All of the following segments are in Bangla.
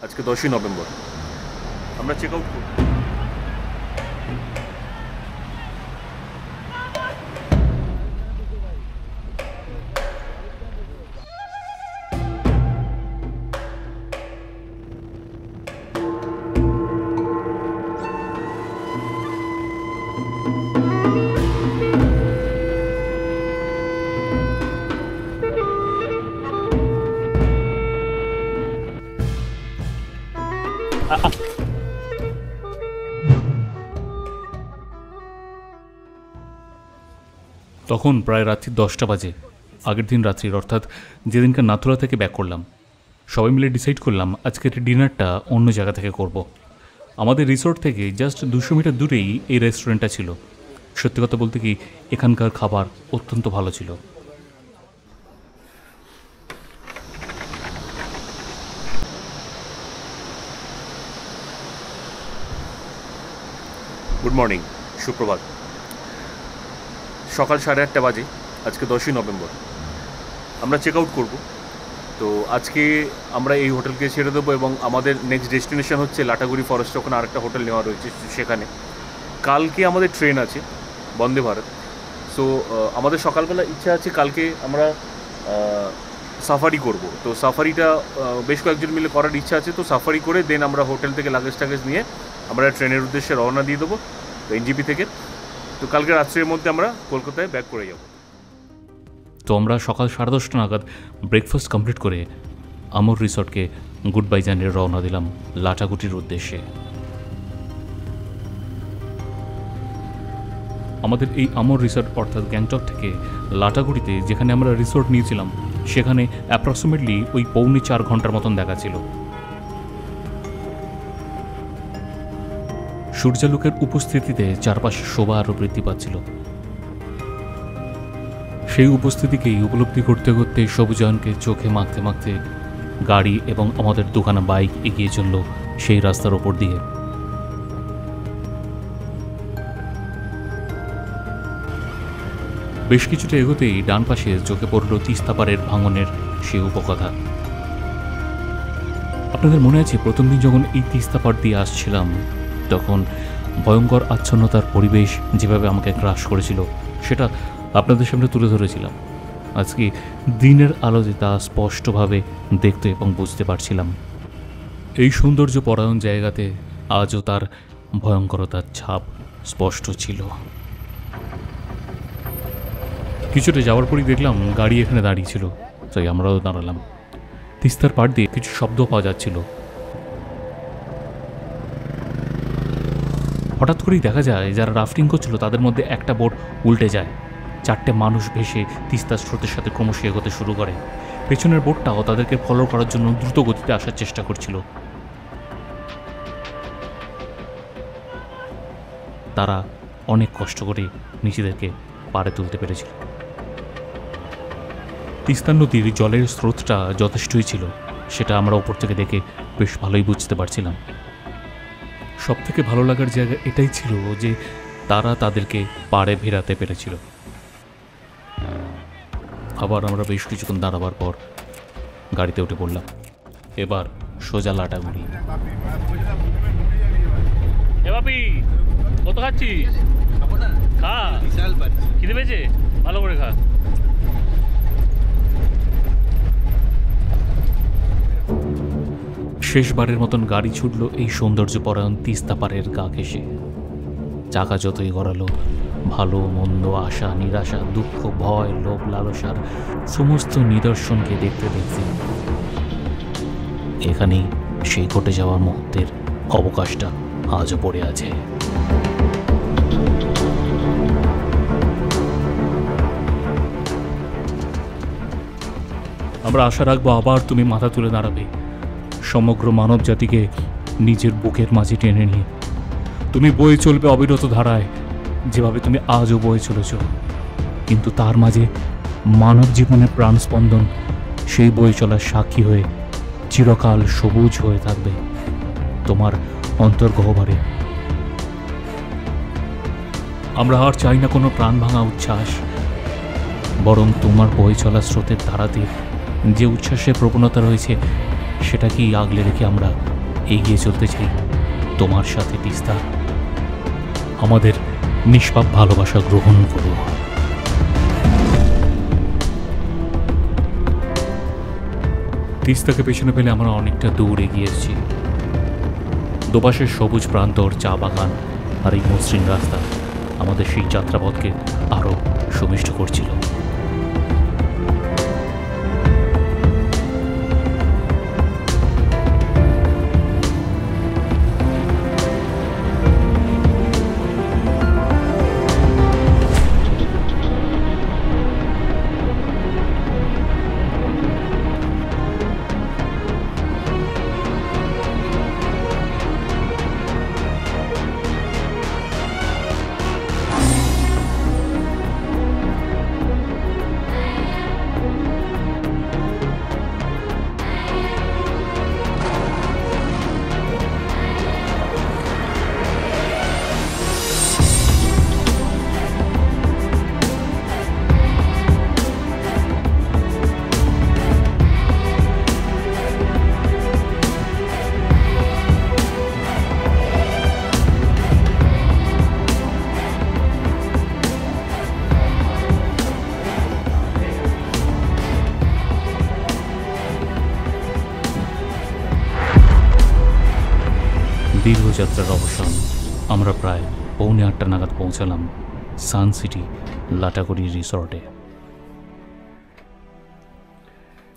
আজকে 10ই নভেম্বর আমরা চেক আউট করব। তখন প্রায় রাত্রি 10টা বাজে। আগের দিন রাত্রির, অর্থাৎ যেদিনকার নাথুরা থেকে ব্যাক করলাম, সবাই মিলে ডিসাইড করলাম আজকের ডিনারটা অন্য জায়গা থেকে করব। আমাদের রিসোর্ট থেকে জাস্ট 200 মিটার দূরেই এই রেস্টুরেন্টটা ছিল। সত্যি কথা বলতে কি, এখানকার খাবার অত্যন্ত ভালো ছিল। গুড মর্নিং, সুপ্রভাত। সকাল 8:30 বাজে, আজকে 10ই নভেম্বর আমরা চেক আউট করব। তো আজকে আমরা এই হোটেলকে ছেড়ে দেবো এবং আমাদের নেক্সট ডেস্টিনেশন হচ্ছে লাটাগুড়ি ফরেস্ট। ওখানে আরেকটা হোটেল নেওয়া রয়েছে সেখানে। কালকে আমাদের ট্রেন আছে, বন্দে ভারত। সো আমাদের সকালবেলা ইচ্ছা আছে কালকে আমরা সাফারি করব। তো সাফারিটা বেশ কয়েকজন মিলে করার ইচ্ছা আছে। তো সাফারি করে দেন আমরা হোটেল থেকে লাগেজ টাগেজ নিয়ে আমরা ট্রেনের উদ্দেশ্যে রওনা দিয়ে দেবো এনজিপি থেকে। তো কালকে রাত্রের মধ্যে আমরা কলকাতায় ব্যাক করে যাব। তো আমরা সকাল 10:30 নাগাদ ব্রেকফাস্ট কমপ্লিট করে আমর রিসর্টকে গুড বাই জানিয়ে রওনা দিলাম লাটাগুটির উদ্দেশ্যে। আমাদের এই আমর রিসর্ট অর্থাৎ গ্যাংটক থেকে লাটাগুড়িতে, যেখানে আমরা রিসর্ট নিয়েছিলাম, সেখানে অ্যাপ্রক্সিমেটলি ওই 4.25 ঘন্টার মতন দেখাচ্ছিল। সূর্যালোকের উপস্থিতিতে চারপাশে শোভা আরও বৃদ্ধি পাচ্ছিল। সেই উপস্থিতিকেই উপলব্ধি করতে করতে সবুজায়নকে চোখে মাখতে মাখতে গাড়ি এবং আমাদের দুখানা বাইক এগিয়ে চলল সেই রাস্তার ওপর দিয়ে। বেশ কিছুটা এগোতেই ডান পাশে চোখে পড়ল তিস্তা পাড়ের ভাঙনের সেই উপকথা। আপনাদের মনে আছে প্রথম দিন যখন এই তিস্তা পাড় দিয়ে আসছিলাম, তখন ভয়ঙ্কর আচ্ছন্নতার পরিবেশ যেভাবে আমাকে গ্রাস করেছিল, সেটা আপনাদের সামনে তুলে ধরেছিলাম। আজকে দিনের আলোতে তা স্পষ্টভাবে দেখতে এবং বুঝতে পারছিলাম। এই সৌন্দর্য পরায়ণ জায়গাতে আজও তার ভয়ঙ্করতার ছাপ স্পষ্ট ছিল। কিছুটা যাওয়ার পরই দেখলাম গাড়ি এখানে দাঁড়িয়ে ছিল, তাই আমরাও দাঁড়ালাম। তিস্তার পাড় দিয়ে কিছু শব্দ পাওয়া যাচ্ছিল। হঠাৎ করেই দেখা যায় যারা রাফটিং করছিল তাদের মধ্যে একটা বোট উল্টে যায়। 4টে মানুষ ভেসে তিস্তার স্রোতের সাথে ক্রমশ এগোতে শুরু করে। পেছনের বোটটাও তাদেরকে ফলো করার জন্য দ্রুত গতিতে আসার চেষ্টা করছিল। তারা অনেক কষ্ট করে নিজেদেরকে পাড়ে তুলতে পেরেছিল। তিস্তা নদীর জলের স্রোতটা যথেষ্টই ছিল, সেটা আমরা ওপর থেকে দেখে বেশ ভালোই বুঝতে পারছিলাম। সবথেকে ভালো লাগার জায়গা এটাই ছিল যে তারা তাদেরকে পাড়ে ভেরাতে পেরেছিল। আবার আমরা বেশ কিছুক্ষণ দাঁড়াবার পর গাড়িতে উঠে পড়লাম। এবার সোজা লাটাগুড়ি। এ বাপি, কত খাচ্ছিস? খা, খিদে পেয়েছে? ভালো করে খা। শেষবারের মতন গাড়ি ছুটল এই সৌন্দর্য পরায়ণ তিস্তা পাড়ের গা ঘেঁষে। চাকা যতই গড়ালো, ভালো মন্দ, আশা নিরাশা, দুঃখ, ভয়, লোভ, লালসার সমস্ত নিদর্শনকে দেখতে দেখতে এখানেই সেই ঘটে যাওয়ার মুহূর্তের অবকাশটা আজও পড়ে আছে। আমরা আশা রাখবো আবার তুমি মাথা তুলে দাঁড়াবে, সমগ্র মানব জাতিকে নিজের বুকের মাঝে টেনে নিয়ে তুমি বয়ে চলবে অবিরত ধারায়, যেভাবে তুমি আজও বয়ে চলেছ। কিন্তু তার মাঝে মানব জীবনের প্রাণ স্পন্দন সেই বয়ে চলার সাক্ষী হয়ে চিরকাল সবুজ হয়ে থাকবে তোমার অন্তর্গহ্বরে। আমরা আর চাই না কোনো প্রাণ ভাঙা উচ্ছ্বাস, বরং তোমার বয়ে চলা স্রোতের ধারাতে যে উচ্ছ্বাসের প্রবণতা রয়েছে সেটাকেই আগলে রেখে আমরা এগিয়ে চলতে চাই তোমার সাথে তিস্তা। আমাদের নিষ্পাপ ভালোবাসা গ্রহণ করো। তিস্তাকে পেছনে ফেলে আমরা অনেকটা দূর এগিয়ে এসেছি। দুপাশের সবুজ প্রান্তর, চা বাগান আর এই মসৃণ রাস্তা আমাদের সেই যাত্রাপথকে আরও সুমিষ্ট করছিল। দীর্ঘযাত্রার অবসান আমরা প্রায় 7:45 নাগাদ পৌঁছালাম সান সিটি লাটাগুড়ি রিসর্টে।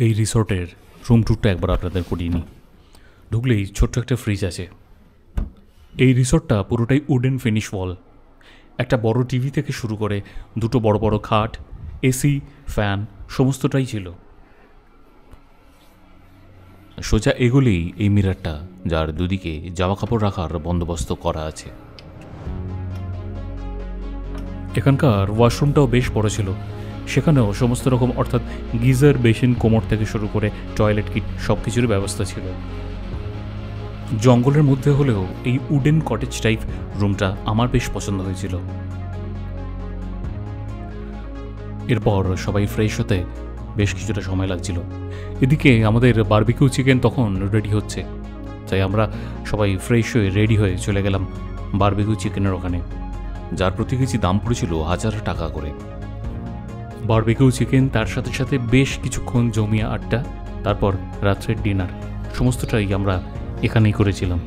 এই রিসর্টের রুম ট্যুরটা একবার আপনাদের করিয়ে নিই। ঢুকলেই ছোট্ট একটা ফ্রিজ আছে। এই রিসর্টটা পুরোটাই উডেন ফিনিশ ওয়াল। একটা বড় টিভি থেকে শুরু করে দুটো বড় বড় খাট, এসি, ফ্যান সমস্তটাই ছিল। সোজা এগোলেই এই মিরারটা, যার দুদিকে জামা কাপড় রাখার বন্দোবস্ত করা আছে। এখানকার ওয়াশরুমটাও বেশ বড় ছিল। সেখানেও সমস্ত রকম অর্থাৎ গিজার, বেসিন, কোমর থেকে শুরু করে টয়লেট কিট সব কিছুর ব্যবস্থা ছিল। জঙ্গলের মধ্যে হলেও এই উডেন কটেজ টাইপ রুমটা আমার বেশ পছন্দ হয়েছিল। এরপর সবাই ফ্রেশ হতে বেশ কিছুটা সময় লাগছিল। এদিকে আমাদের বারবিকিউ চিকেন তখন রেডি হচ্ছে, তাই আমরা সবাই ফ্রেশ হয়ে রেডি হয়ে চলে গেলাম বারবিকিউ চিকেনের ওখানে, যার প্রতি কেজি দাম পড়েছিল 1000 টাকা করে। বারবিকিউ চিকেন, তার সাথে সাথে বেশ কিছুক্ষণ জমিয়া আড্ডা, তারপর রাত্রের ডিনার সমস্তটাই আমরা এখানেই করেছিলাম।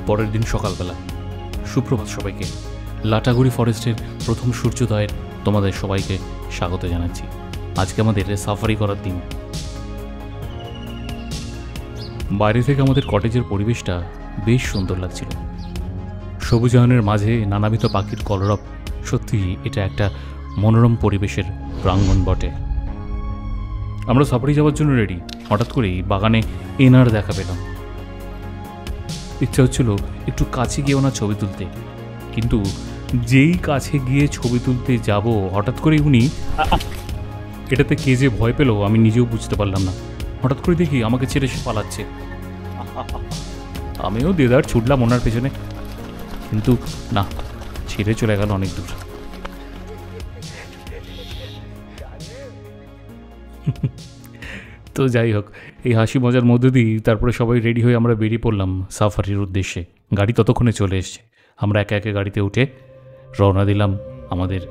পরের দিন সকালবেলা। সুপ্রভাত সবাইকে। লাটাগুড়ি ফরেস্টের প্রথম সূর্যোদয়ের তোমাদের সবাইকে স্বাগত জানাচ্ছি। আজকে আমাদের সাফারি করার দিন। বাইরে থেকে আমাদের কটেজের পরিবেশটা বেশ সুন্দর লাগছিল। সবুজায়নের মাঝে নানাবিধ পাখির কলরব, সত্যি এটা একটা মনোরম পরিবেশের প্রাঙ্গণ বটে। আমরা সাফারি যাওয়ার জন্য রেডি। হঠাৎ করেই বাগানে এনার দেখা পেলাম। ইচ্ছা হচ্ছিল একটু কাছে গিয়ে ওনার ছবি তুলতে, কিন্তু যেই কাছে গিয়ে ছবি তুলতে যাব হঠাৎ করে উনি, এটাতে কে যে ভয় পেল আমি নিজেও বুঝতে পারলাম না। হঠাৎ করে দেখি আমাকে ছেড়ে সে পালাচ্ছে। আমিও দেদার ছুটলাম ওনার পেছনে, কিন্তু না, ছেড়ে চলে গেল অনেক দূর। তো যাই হোক, এই হাসি মজার মধ্যে দিয়ে তারপরে সবাই রেডি হয়ে আমরা বেরিয়ে পড়লাম সাফারির উদ্দেশ্যে। গাড়ি ততক্ষণে চলে এসছে। আমরা একে একে গাড়িতে উঠে রওনা দিলাম আমাদের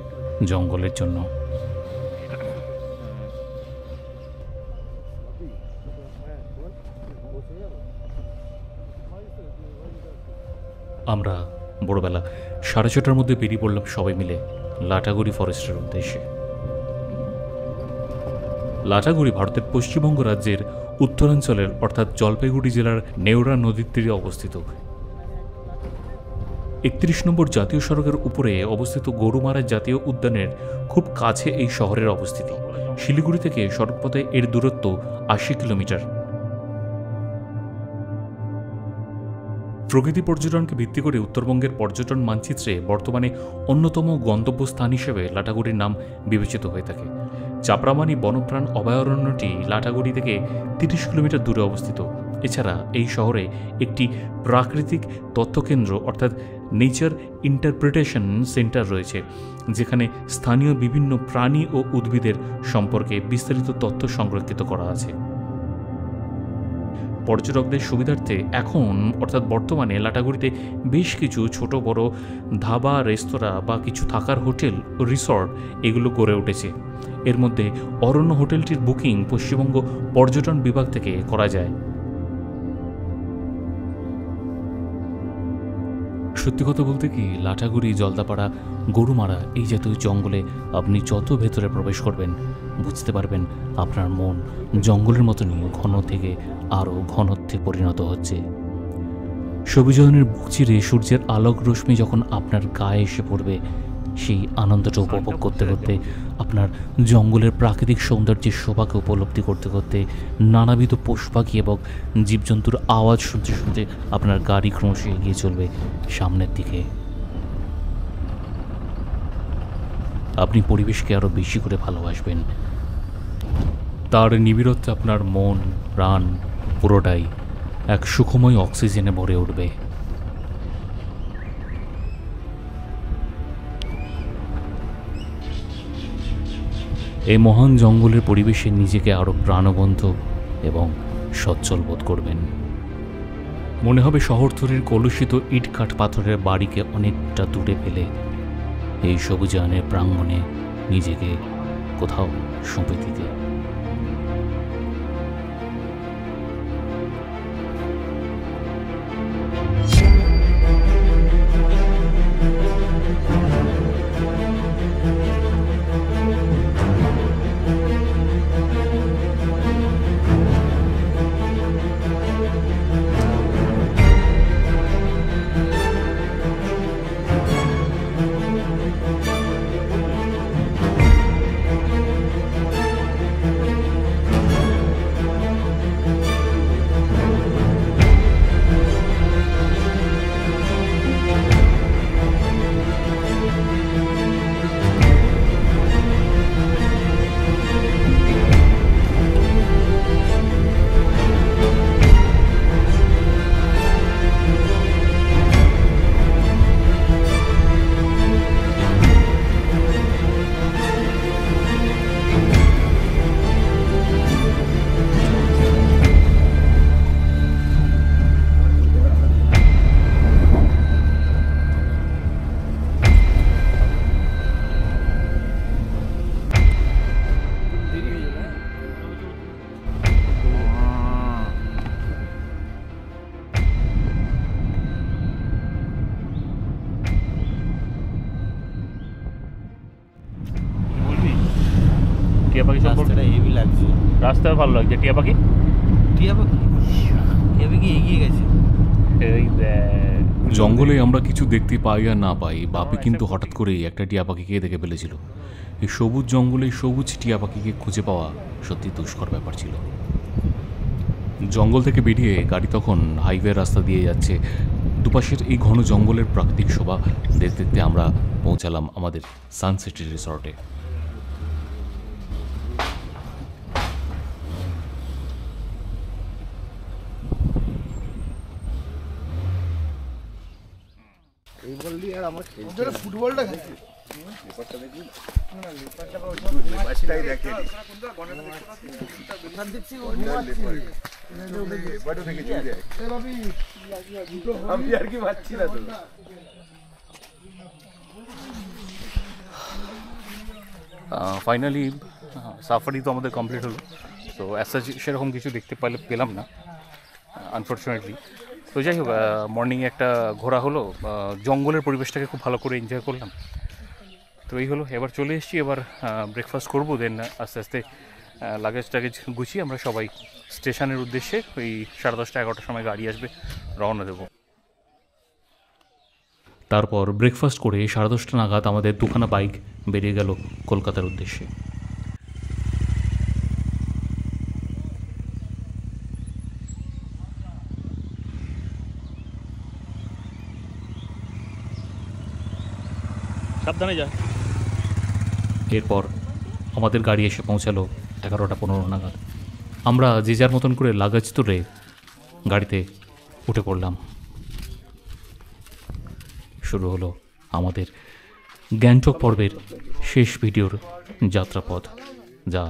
জঙ্গলের জন্য। আমরা ভোরবেলা 6:30টার মধ্যে বেরিয়ে পড়লাম সবাই মিলে লাটাগুড়ি ফরেস্টের উদ্দেশ্যে। লাটাগুড়ি ভারতের পশ্চিমবঙ্গ রাজ্যের উত্তরাঞ্চলের অর্থাৎ জলপাইগুড়ি জেলার নেওড়া নদীর তীরে অবস্থিত। 31 নম্বর জাতীয় সড়কের উপরে অবস্থিত গরুমারা জাতীয় উদ্যানের খুব কাছে এই শহরের অবস্থিতি। শিলিগুড়ি থেকে সড়কপথে এর দূরত্ব 80 কিলোমিটার। প্রকৃতি পর্যটনকে ভিত্তি করে উত্তরবঙ্গের পর্যটন মানচিত্রে বর্তমানে অন্যতম গন্তব্যস্থান হিসেবে লাটাগুড়ির নাম বিবেচিত হয়ে থাকে। চাপড়ামানি বন্যপ্রাণ অভয়ারণ্যটি লাটাগুড়ি থেকে 30 কিলোমিটার দূরে অবস্থিত। এছাড়া এই শহরে একটি প্রাকৃতিক তথ্যকেন্দ্র অর্থাৎ নেচার ইন্টারপ্রিটেশন সেন্টার রয়েছে, যেখানে স্থানীয় বিভিন্ন প্রাণী ও উদ্ভিদের সম্পর্কে বিস্তারিত তথ্য সংরক্ষিত করা আছে। পর্যটকদের সুবিধার্থে এখন অর্থাৎ বর্তমানে লাটাগুড়িতে বেশ কিছু ছোট বড় ধাবা, রেস্তোরাঁ বা কিছু থাকার হোটেল ও রিসর্ট এগুলো গড়ে উঠেছে। এর মধ্যে অরণ্য হোটেলটির বুকিং পশ্চিমবঙ্গ পর্যটন বিভাগ থেকে করা যায়। সত্যি কথা বলতে কি, লাটাগুড়ি, জলদাপাড়া, গরুমারা এই জাতীয় জঙ্গলে আপনি যত ভেতরে প্রবেশ করবেন বুঝতে পারবেন আপনার মন জঙ্গলের মতনই ঘন থেকে আরও ঘনত্বে পরিণত হচ্ছে। সবুজায়নের বুক চিরে সূর্যের আলোক রশ্মি যখন আপনার গায়ে এসে পড়বে, সেই আনন্দটা উপভোগ করতে করতে, আপনার জঙ্গলের প্রাকৃতিক সৌন্দর্যের শোভাকে উপলব্ধি করতে করতে, নানাবিধ পশু পাখি এবং জীবজন্তুর আওয়াজ শুনতে শুনতে আপনার গাড়ি ক্রমশ এগিয়ে চলবে সামনের দিকে। আপনি পরিবেশকে আরও বেশি করে ভালোবাসবেন। তার নিবিড়ত্বে আপনার মন প্রাণ পুরোটাই এক সুখময় অক্সিজেনে ভরে উঠবে। এই মহান জঙ্গলের পরিবেশে নিজেকে আরও প্রাণবন্ত এবং সচ্ছল বোধ করবেন। মনে হবে শহরতলির কলুষিত ইটকাঠ পাথরের বাড়িকে অনেকটা দূরে ফেলে এই সবুজায়নের প্রাঙ্গণে নিজেকে কোথাও সঁপে দিতে। টিয়া পাখি সম্পর্কে হেভি লাগছে, রাস্তা ভালো লাগছে। টিয়া পাখি এগিয়ে গেছে। এই দেখ, জঙ্গলে আমরা কিছু দেখতে পাই আর না পাই, বাপি কিন্তু হঠাৎ করেই একটা টিয়া পাখিকে দেখে ফেলেছিল। এই সবুজ জঙ্গলে সবুজ টিয়া পাখিকে খুঁজে পাওয়া সত্যি দুষ্কর ব্যাপার ছিল। জঙ্গল থেকে বেরিয়ে গাড়ি তখন হাইওয়ে রাস্তা দিয়ে যাচ্ছে। দুপাশের এই ঘন জঙ্গলের প্রাকৃতিক শোভা দেখতে দেখতে আমরা পৌঁছালাম আমাদের সানসিটি রিসর্টে। এই বল দিয়ে আর আমার খেলতে ফুটবলটা খেলছি। আমি আর কি পাচ্ছি না তো। ফাইনালি সাফারি তো আমাদের কমপ্লিট হলো। তো সেরকম কিছু দেখতে পেলাম না আনফর্চুনেটলি। তো যাই হোক, মর্নিংয়ে একটা ঘোরা হলো, জঙ্গলের পরিবেশটাকে খুব ভালো করে এনজয় করলাম। তো এই হলো, এবার চলে এসেছি, এবার ব্রেকফাস্ট করবো, দেন আস্তে আস্তে লাগেজ টাগেজ গুছিয়ে আমরা সবাই স্টেশনের উদ্দেশ্যে ওই 10:30 11টার সময় গাড়ি আসবে, রওনা দেবো। তারপর ব্রেকফাস্ট করে 10:30 নাগাদ আমাদের দুখানা বাইক বেরিয়ে গেল কলকাতার উদ্দেশ্যে। সাবধানে যা। এরপর আমাদের গাড়ি এসে পৌঁছালো 11:15 নাগাদ। আমরা যে যার মতন করে লাগেজ তুলে গাড়িতে উঠে পড়লাম। শুরু হলো আমাদের গ্যাংটক পর্বের শেষ ভিডিওর যাত্রাপথ, যা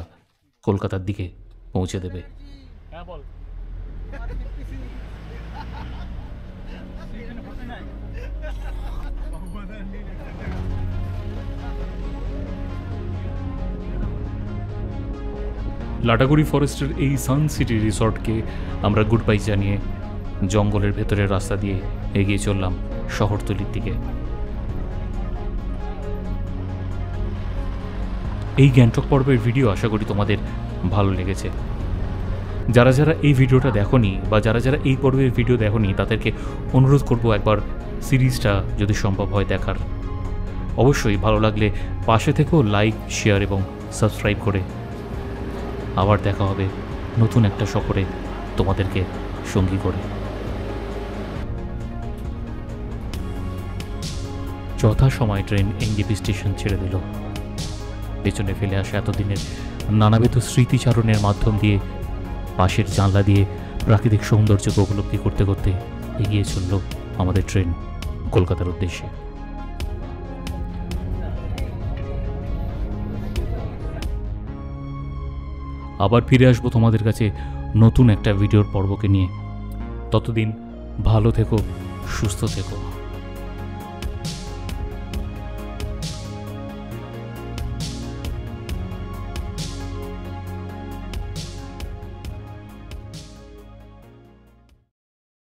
কলকাতার দিকে পৌঁছে দেবে। হ্যাঁ বল। লাটাগুড়ি ফরেস্টের এই সান সিটি রিসর্টকে আমরা গুড বাই জানিয়ে জঙ্গলের ভেতরের রাস্তা দিয়ে এগিয়ে চললাম শহরতলির দিকে। এই গ্যাংটক পর্বের ভিডিও আশা করি তোমাদের ভালো লেগেছে। যারা যারা এই ভিডিওটা দেখোনি বা যারা যারা এই পর্বের ভিডিও দেখোনি তাদেরকে অনুরোধ করব একবার সিরিজটা যদি সম্ভব হয় দেখার। অবশ্যই ভালো লাগলে পাশে থেকেও লাইক, শেয়ার এবং সাবস্ক্রাইব করে। আবার দেখা হবে নতুন একটা সফরে তোমাদেরকে সঙ্গী করে। যথাসময় ট্রেন এনজেপি স্টেশন ছেড়ে দিল। পেছনে ফেলে আসা এতদিনের নানাবিধ স্মৃতিচারণের মাধ্যম দিয়ে পাশের জানলা দিয়ে প্রাকৃতিক সৌন্দর্যকে উপলব্ধি করতে করতে এগিয়ে চলল আমাদের ট্রেন কলকাতার উদ্দেশ্যে। আবার ফিরে আসবো তোমাদের কাছে নতুন একটা ভিডিওর পর্বকে নিয়ে। ততদিন ভালো থেকো, সুস্থ থেকো।